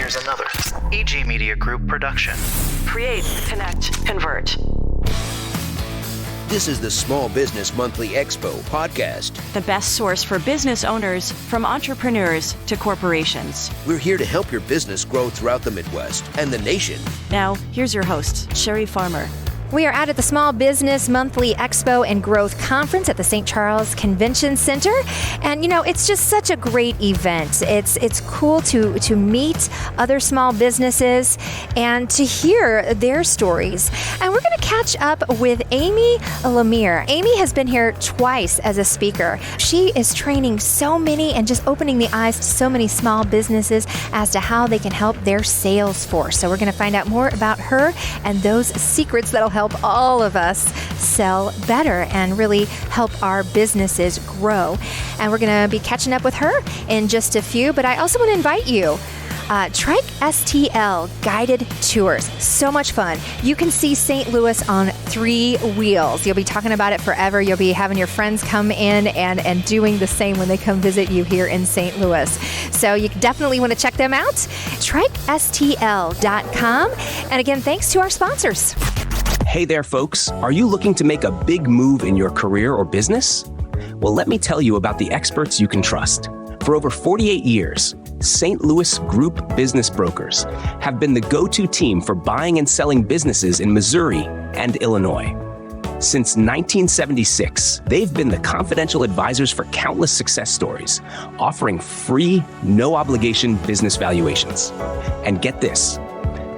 Here's another EG Media Group production. Create, connect, convert. This is the Small Business Monthly Expo podcast. The best source for business owners, from entrepreneurs to corporations. We're here to help your business grow throughout the Midwest and the nation. Now, here's your host, Sherry Farmer. We are out at the Small Business Monthly Expo and Growth Conference at the St. Charles Convention Center. And, you know, it's just such a great event. It's cool to meet other small businesses and to hear their stories. And we're going to catch up with Amy Lemire. Amy has been here twice as a speaker. She is training so many and just opening the eyes to so many small businesses as to how they can help their sales force. So we're going to find out more about her and those secrets that'll help all of us sell better and really help our businesses grow. And we're going to be catching up with her in just a few, but I also want to invite you. Trike STL guided tours. So much fun. You can see St. Louis on 3 wheels. You'll be talking about it forever. You'll be having your friends come in and doing the same when they come visit you here in St. Louis. So you definitely want to check them out. TrikeSTL.com. And again, thanks to our sponsors. Hey there, folks. Are you looking to make a big move in your career or business? Well, let me tell you about the experts you can trust. For over 48 years, St. Louis Group Business Brokers have been the go-to team for buying and selling businesses in Missouri and Illinois. Since 1976, they've been the confidential advisors for countless success stories, offering free, no-obligation business valuations. And get this,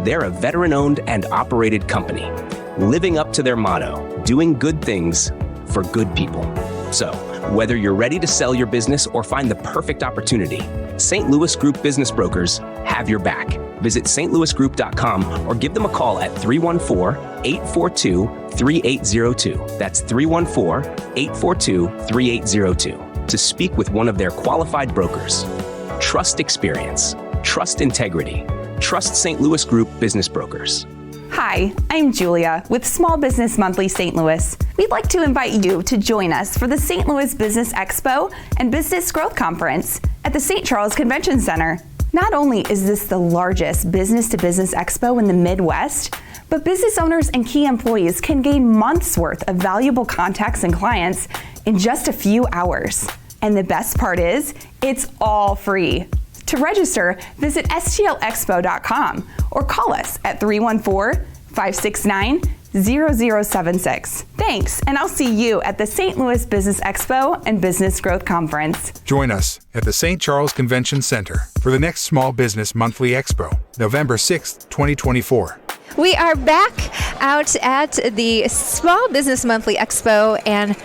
they're a veteran-owned and operated company, living up to their motto, doing good things for good people. So, whether you're ready to sell your business or find the perfect opportunity, St. Louis Group Business Brokers have your back. Visit stlouisgroup.com or give them a call at 314-842-3802. That's 314-842-3802 to speak with one of their qualified brokers. Trust experience. Trust integrity. Trust St. Louis Group Business Brokers. Hi, I'm Julia with Small Business Monthly St. Louis. We'd like to invite you to join us for the St. Louis Business Expo and Business Growth Conference at the St. Charles Convention Center. Not only is this the largest business-to-business expo in the Midwest, but business owners and key employees can gain months' worth of valuable contacts and clients in just a few hours. And the best part is, it's all free. To register, visit stlexpo.com or call us at 314-569-0076. Thanks, and I'll see you at the St. Louis Business Expo and Business Growth Conference. Join us at the St. Charles Convention Center for the next Small Business Monthly Expo, November 6th, 2024. We are back out at the Small Business Monthly Expo, and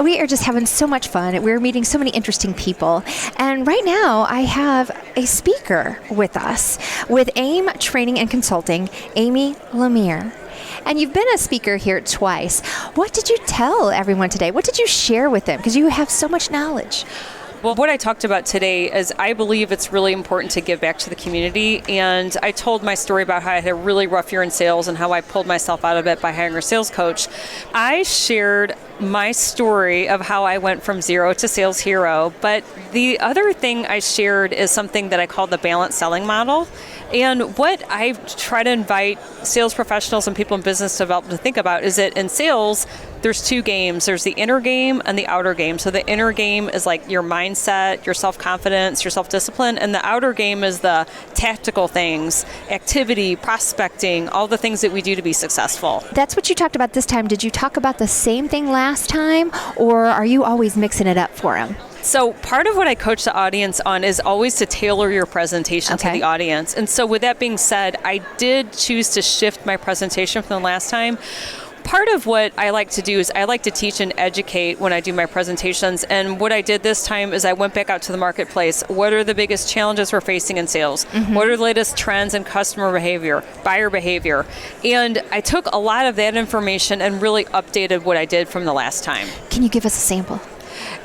we are just having so much fun. We're meeting so many interesting people. And right now, I have a speaker with us with AIM Training and Consulting, Amy Lemire. And you've been a speaker here twice. What did you tell everyone today? What did you share with them? Because you have so much knowledge. Well, what I talked about today is I believe it's really important to give back to the community. And I told my story about how I had a really rough year in sales and how I pulled myself out of it by hiring a sales coach. I shared my story of how I went from zero to sales hero. But the other thing I shared is something that I call the balanced selling model. And what I try to invite sales professionals and people in business development to think about is that in sales, there's 2 games. There's the inner game and the outer game. So the inner game is like your mindset, your self-confidence, your self-discipline, and the outer game is the tactical things, activity, prospecting, all the things that we do to be successful. That's what you talked about this time. Did you talk about the same thing last time, or are you always mixing it up for them? So part of what I coach the audience on is always to tailor your presentation to the audience. And so with that being said, I did choose to shift my presentation from the last time. Part of what I like to do is I like to teach and educate when I do my presentations. And what I did this time is I went back out to the marketplace. What are the biggest challenges we're facing in sales? Mm-hmm. What are the latest trends in customer behavior, buyer behavior? And I took a lot of that information and really updated what I did from the last time. Can you give us a sample?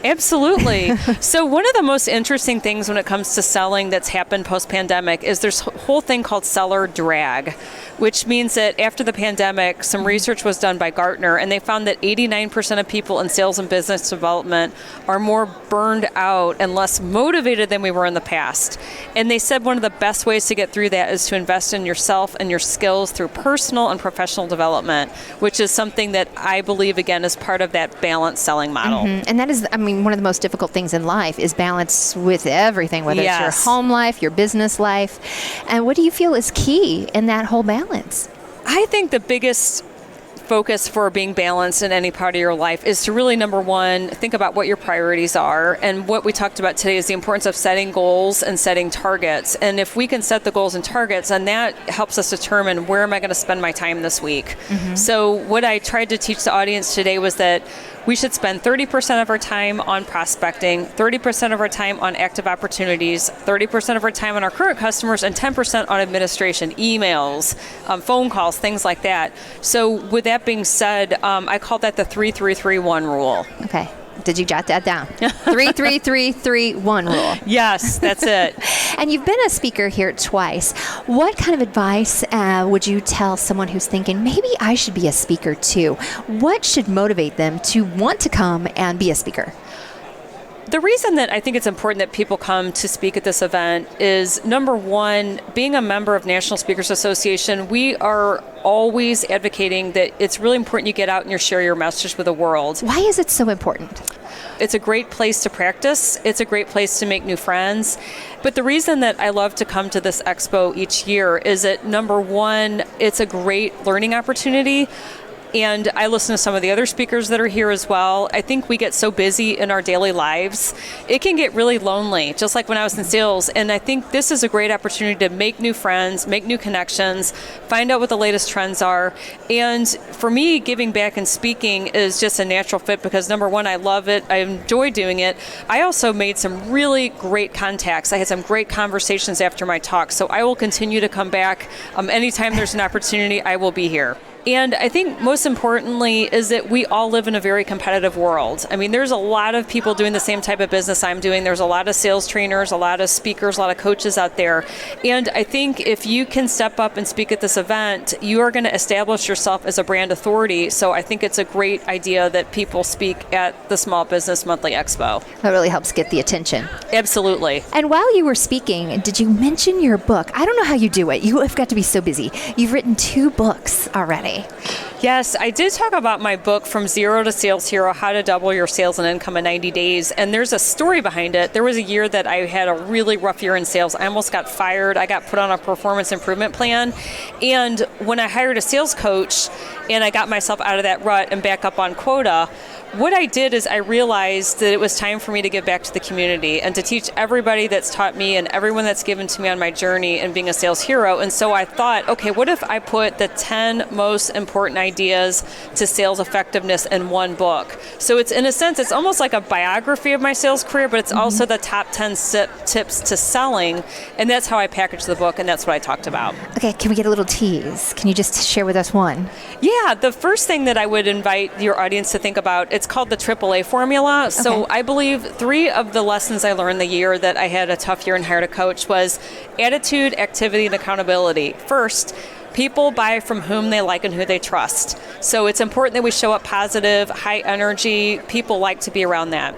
Absolutely. So one of the most interesting things when it comes to selling that's happened post-pandemic is there's a whole thing called seller drag, which means that after the pandemic, some research was done by Gartner, and they found that 89% of people in sales and business development are more burned out and less motivated than we were in the past. And they said one of the best ways to get through that is to invest in yourself and your skills through personal and professional development, which is something that I believe, again, is part of that balanced selling model. And that is, I mean, one of the most difficult things in life is balance with everything, whether it's your home life, your business life. And what do you feel is key in that whole balance? I think the biggest focus for being balanced in any part of your life is to really, number one, think about what your priorities are. And what we talked about today is the importance of setting goals and setting targets. And if we can set the goals and targets, and that helps us determine where am I going to spend my time this week. So what I tried to teach the audience today was that we should spend 30% of our time on prospecting, 30% of our time on active opportunities, 30% of our time on our current customers, and 10% on administration, emails, phone calls, things like that. So with that being said, I call that the 3-3-3-1 rule. Okay. Did you jot that down? 3-3-3-3-1 rule. Yes, that's it. And you've been a speaker here twice. What kind of advice would you tell someone who's thinking, maybe I should be a speaker too? What should motivate them to want to come and be a speaker? The reason that I think it's important that people come to speak at this event is, number one, being a member of National Speakers Association, we are always advocating that it's really important you get out and you share your message with the world. Why is it so important? It's a great place to practice. It's a great place to make new friends. But the reason that I love to come to this expo each year is that, number one, it's a great learning opportunity. And I listen to some of the other speakers that are here as well. I think we get so busy in our daily lives, it can get really lonely, just like when I was in sales. And I think this is a great opportunity to make new friends, make new connections, find out what the latest trends are. And for me, giving back and speaking is just a natural fit because, number one, I love it. I enjoy doing it. I also made some really great contacts. I had some great conversations after my talk. So I will continue to come back. Anytime there's an opportunity, I will be here. And I think most importantly is that we all live in a very competitive world. I mean, there's a lot of people doing the same type of business I'm doing. There's a lot of sales trainers, a lot of speakers, a lot of coaches out there. And I think if you can step up and speak at this event, you are going to establish yourself as a brand authority. So I think it's a great idea that people speak at the Small Business Monthly Expo. That really helps get the attention. Absolutely. And while you were speaking, did you mention your book? I don't know how you do it. You have got to be so busy. You've written 2 books already. Yes, I did talk about my book, From Zero to Sales Hero, How to Double Your Sales and Income in 90 Days. And there's a story behind it. There was a year that I had a really rough year in sales. I almost got fired. I got put on a performance improvement plan. And when I hired a sales coach and I got myself out of that rut and back up on quota, what I did is I realized that it was time for me to give back to the community and to teach everybody that's taught me and everyone that's given to me on my journey in being a sales hero. And so I thought, okay, what if I put the 10 most important ideas to sales effectiveness in one book? So it's, in a sense, it's almost like a biography of my sales career, but it's also the top 10 tips to selling. And that's how I packaged the book, and that's what I talked about. Okay, can we get a little tease? Can you just share with us one? Yeah, the first thing that I would invite your audience to think about, it's called the AAA formula. So I believe 3 of the lessons I learned the year that I had a tough year and hired a coach was attitude, activity, and accountability. First, people buy from whom they like and who they trust. So it's important that we show up positive, high energy. People like to be around that.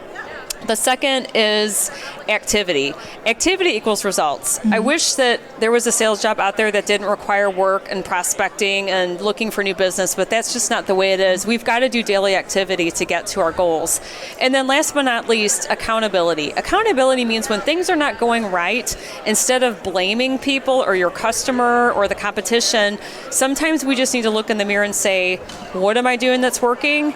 The second is activity. Activity equals results. I wish that there was a sales job out there that didn't require work and prospecting and looking for new business, but that's just not the way it is. We've got to do daily activity to get to our goals. And then last but not least, accountability. Accountability means when things are not going right, instead of blaming people or your customer or the competition, sometimes we just need to look in the mirror and say, what am I doing that's working?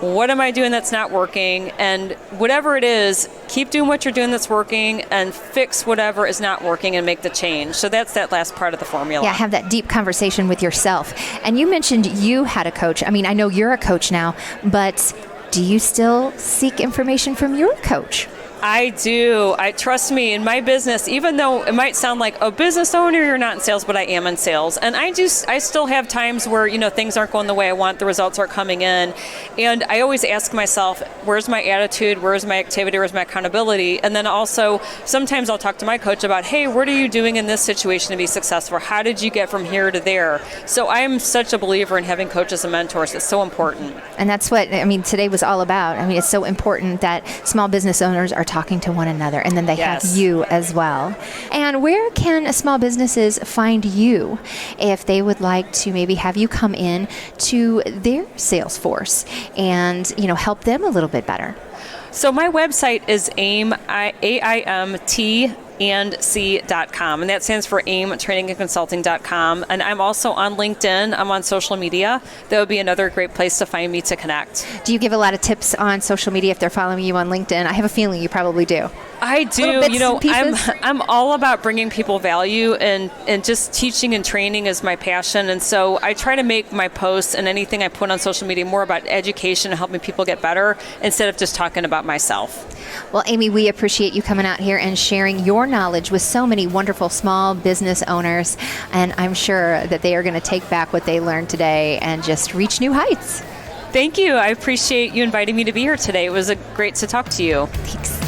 What am I doing that's not working? And whatever it is, keep doing what you're doing that's working and fix whatever is not working and make the change. So that's that last part of the formula. Yeah, have that deep conversation with yourself. And you mentioned you had a coach. I mean, I know you're a coach now, but do you still seek information from your coach? I do. Trust me, in my business, even though it might sound like a business owner, you're not in sales, but I am in sales. And I still have times where, things aren't going the way I want, the results aren't coming in. And I always ask myself, where's my attitude? Where's my activity? Where's my accountability? And then also, sometimes I'll talk to my coach about, hey, what are you doing in this situation to be successful? How did you get from here to there? So I am such a believer in having coaches and mentors. It's so important. And that's what, today was all about. It's so important that small business owners are talking to one another, and then they have you as well. And where can small businesses find you if they would like to maybe have you come in to their sales force and, help them a little bit better? So my website is AIMT&C.com, and that stands for aimtrainingandconsulting.com. And I'm also on LinkedIn. I'm on social media. That would be another great place to find me to connect. Do you give a lot of tips on social media if they're following you on LinkedIn? I have a feeling you probably do. I do. I'm all about bringing people value, and just teaching and training is my passion. And so I try to make my posts and anything I put on social media more about education and helping people get better instead of just talking about myself. Well, Amy, we appreciate you coming out here and sharing your knowledge with so many wonderful small business owners. And I'm sure that they are going to take back what they learned today and just reach new heights. Thank you. I appreciate you inviting me to be here today. It was great to talk to you. Thanks.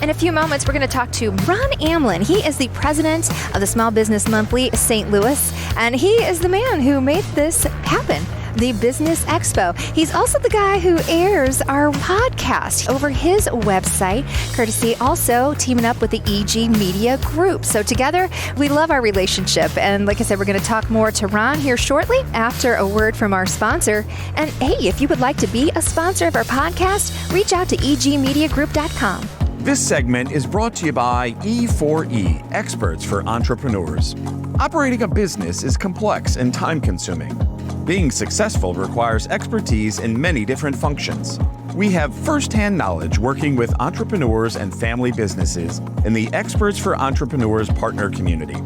In a few moments, we're going to talk to Ron Amlin. He is the president of the Small Business Monthly St. Louis, and he is the man who made this happen, the Business Expo. He's also the guy who airs our podcast over his website, courtesy also teaming up with the EG Media Group. So together, we love our relationship. And like I said, we're going to talk more to Ron here shortly after a word from our sponsor. And hey, if you would like to be a sponsor of our podcast, reach out to egmediagroup.com. This segment is brought to you by E4E, experts for entrepreneurs. Operating a business is complex and time-consuming. Being successful requires expertise in many different functions. We have first-hand knowledge working with entrepreneurs and family businesses in the Experts for Entrepreneurs partner community.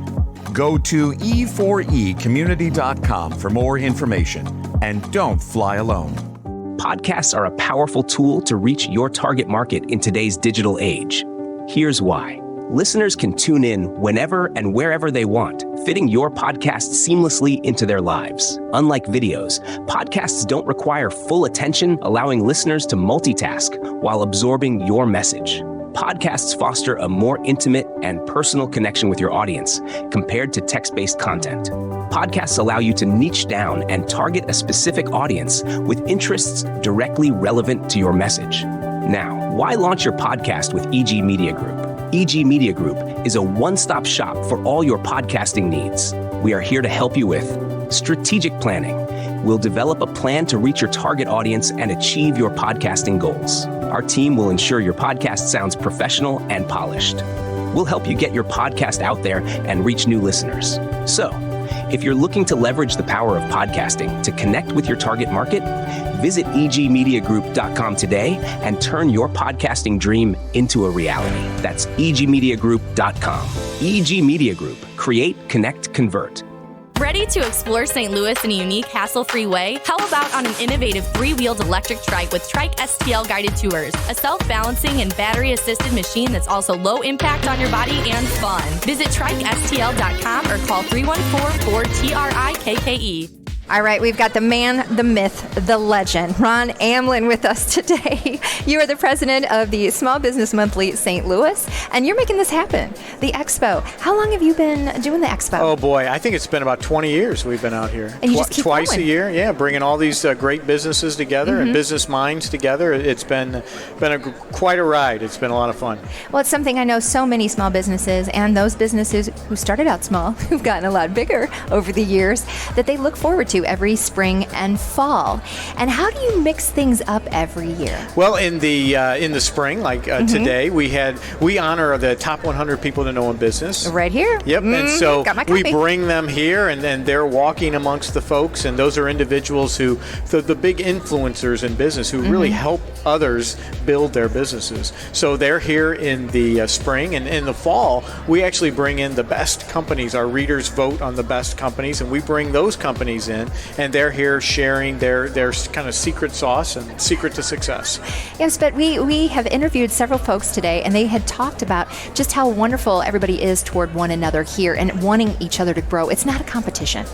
Go to e4ecommunity.com for more information, and don't fly alone. Podcasts are a powerful tool to reach your target market in today's digital age. Here's why. Listeners can tune in whenever and wherever they want, fitting your podcast seamlessly into their lives. Unlike videos, podcasts don't require full attention, allowing listeners to multitask while absorbing your message. Podcasts foster a more intimate and personal connection with your audience compared to text-based content. Podcasts allow you to niche down and target a specific audience with interests directly relevant to your message. Now, why launch your podcast with EG Media Group? EG Media Group is a one-stop shop for all your podcasting needs. We are here to help you with strategic planning. We'll develop a plan to reach your target audience and achieve your podcasting goals. Our team will ensure your podcast sounds professional and polished. We'll help you get your podcast out there and reach new listeners. So, if you're looking to leverage the power of podcasting to connect with your target market, visit egmediagroup.com today and turn your podcasting dream into a reality. That's egmediagroup.com. EG Media Group. Create, connect, convert. Ready to explore St. Louis in a unique, hassle-free way? How about on an innovative three-wheeled electric trike with Trike STL guided tours? A self-balancing and battery-assisted machine that's also low impact on your body and fun. Visit TrikeSTL.com or call 314-4TRIKKE. All right, we've got the man, the myth, the legend, Ron Amlin with us today. You are the president of the Small Business Monthly St. Louis, and you're making this happen, the Expo. How long have you been doing the Expo? Oh, boy, I think it's been about 20 years we've been out here. And you just keep twice going. a year, yeah, bringing all these great businesses together and business minds together. It's been quite a ride. It's been a lot of fun. Well, it's something I know so many small businesses and those businesses who started out small, who've gotten a lot bigger over the years, that they look forward to every spring and fall. And how do you mix things up every year? Well, in the spring, like today, we honor the top 100 people to know in business. Right here. Yep. And so we bring them here, and then they're walking amongst the folks, and those are individuals who, the big influencers in business who really help others build their businesses. So they're here in the spring, and in the fall, we actually bring in the best companies. Our readers vote on the best companies, and we bring those companies in, and they're here sharing their kind of secret sauce and secret to success. Yes, but we have interviewed several folks today, and they had talked about just how wonderful everybody is toward one another here and wanting each other to grow. It's not a competition.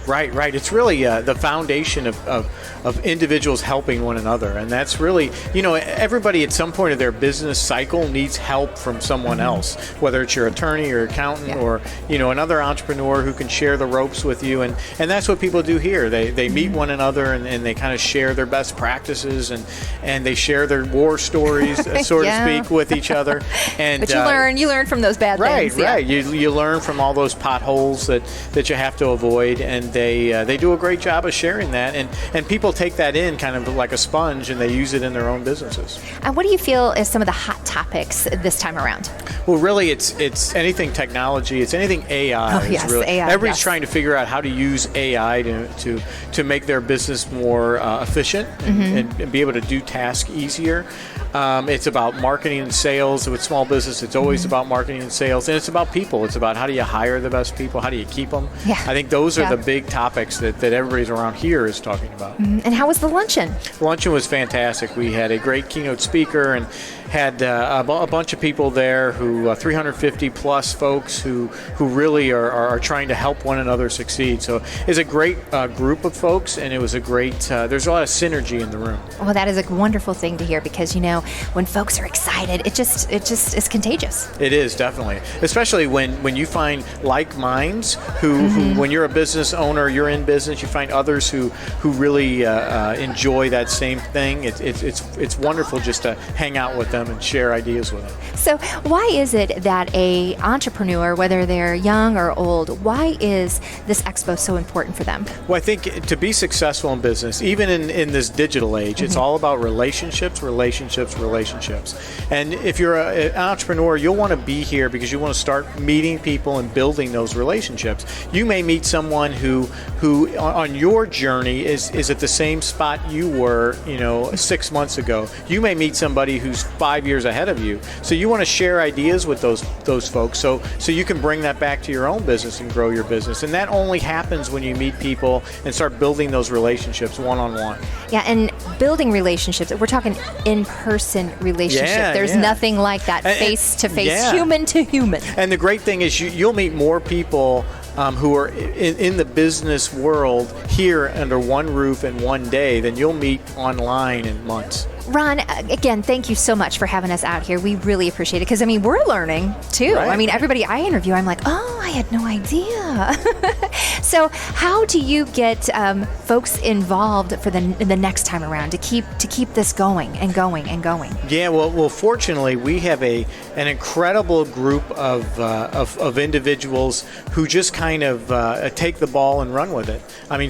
Right. It's really the foundation of individuals helping one another. And that's really, everybody at some point of their business cycle needs help from someone else, whether it's your attorney or accountant or, another entrepreneur who can share the ropes with you. And that's what people do here. They meet one another and they kind of share their best practices and they share their war stories, so to speak, with each other. And but you learn from those bad things. Right. You learn from all those potholes that you have to avoid, and they do a great job of sharing that, and people take that in kind of like a sponge, and they use it in their own businesses. And what do you feel is some of the hot topics this time around? Well, really, it's anything technology, it's anything AI. Oh, yes, AI. Everybody's trying to figure out how to use AI to make their business more efficient and be able to do tasks easier. It's about marketing and sales. With small business, it's always about marketing and sales, and it's about people. It's about how do you hire the best people, how do you keep them. Yeah. I think those are the big topics that everybody's around here is talking about. And how was the luncheon? The luncheon was fantastic. We had a great keynote speaker and had a bunch of people there who 350 plus folks who really are trying to help one another succeed. So it's a great group of folks, and it was a great, there's a lot of synergy in the room. Well, that is a wonderful thing to hear, because when folks are excited, it just is contagious. It is, definitely, especially when you find like minds who when you're a business owner, you're in business, you find others who really enjoy that same thing. It's wonderful just to hang out with them and share ideas with them. So why is it that a entrepreneur, whether they're young or old, why is this expo so important for them? Well, I think to be successful in business, even in this digital age, it's all about relationships. And if you're an entrepreneur, you'll want to be here because you want to start meeting people and building those relationships. You may meet someone who on your journey is at the same spot you were, 6 months ago. You may meet somebody who's 5 years ahead of you. So you want to share ideas with those folks so you can bring that back to your own business and grow your business. And that only happens when you meet people and start building those relationships one-on-one. Yeah, and building relationships, we're talking in-person relationship. There's nothing like that, face-to-face, human-to-human. And the great thing is you'll meet more people who are in the business world here under one roof in one day than you'll meet online in months. Ron, again, thank you so much for having us out here. We really appreciate it, because, we're learning, too. Right. Everybody I interview, I'm like, oh, I had no idea. So how do you get folks involved for the next time around to keep this going and going and going? Yeah, well, fortunately, we have an incredible group of individuals who just kind of take the ball and run with it.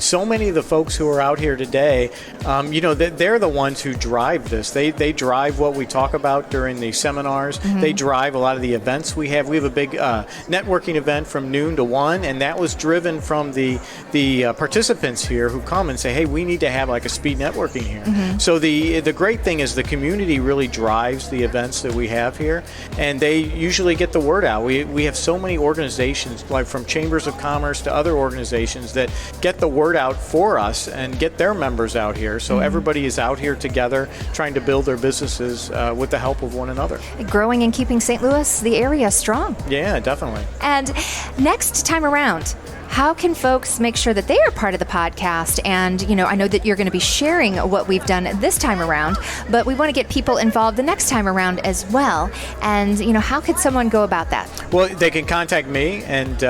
So many of the folks who are out here today, they're the ones who drive this. They drive what we talk about during the seminars. They drive a lot of the events we have. We have a big networking event from noon to 1, and that was driven from the participants here who come and say, hey, we need to have like a speed networking here. So the great thing is the community really drives the events that we have here, and they usually get the word out. We have so many organizations, like from chambers of commerce to other organizations, that get the word out for us and get their members out here. So everybody is out here together trying to build their businesses with the help of one another. Growing and keeping St. Louis, the area, strong. Yeah, definitely. And next time around, how can folks make sure that they are part of the podcast? And, I know that you're going to be sharing what we've done this time around, but we want to get people involved the next time around as well. And, how could someone go about that? Well, they can contact me and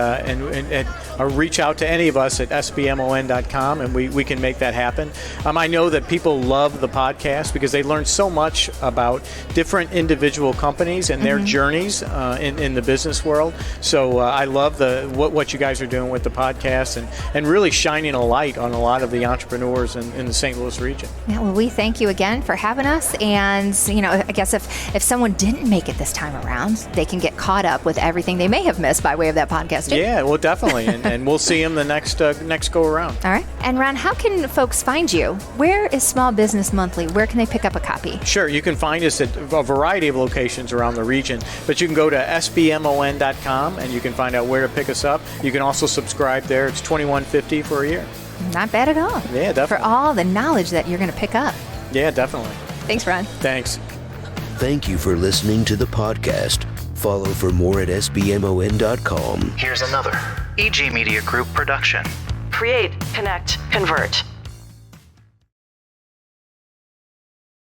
reach out to any of us at sbmon.com, and we can make that happen. I know that people love the podcast because they learn so much about different individual companies and their journeys in the business world. So I love what you guys are doing with the the podcast and really shining a light on a lot of the entrepreneurs in the St. Louis region. Yeah, well, we thank you again for having us. And, I guess if someone didn't make it this time around, they can get caught up with everything they may have missed by way of that podcast. Yeah, well, definitely. and we'll see them the next go around. All right. And Ron, how can folks find you? Where is Small Business Monthly? Where can they pick up a copy? Sure. You can find us at a variety of locations around the region, but you can go to sbmon.com and you can find out where to pick us up. You can also subscribe there. It's $21.50 for a year. Not bad at all. Yeah, definitely. For all the knowledge that you're going to pick up. Yeah, definitely. Thanks, Ron. Thanks. Thank you for listening to the podcast. Follow for more at sbmon.com. Here's another EG Media Group production. Create, connect, convert.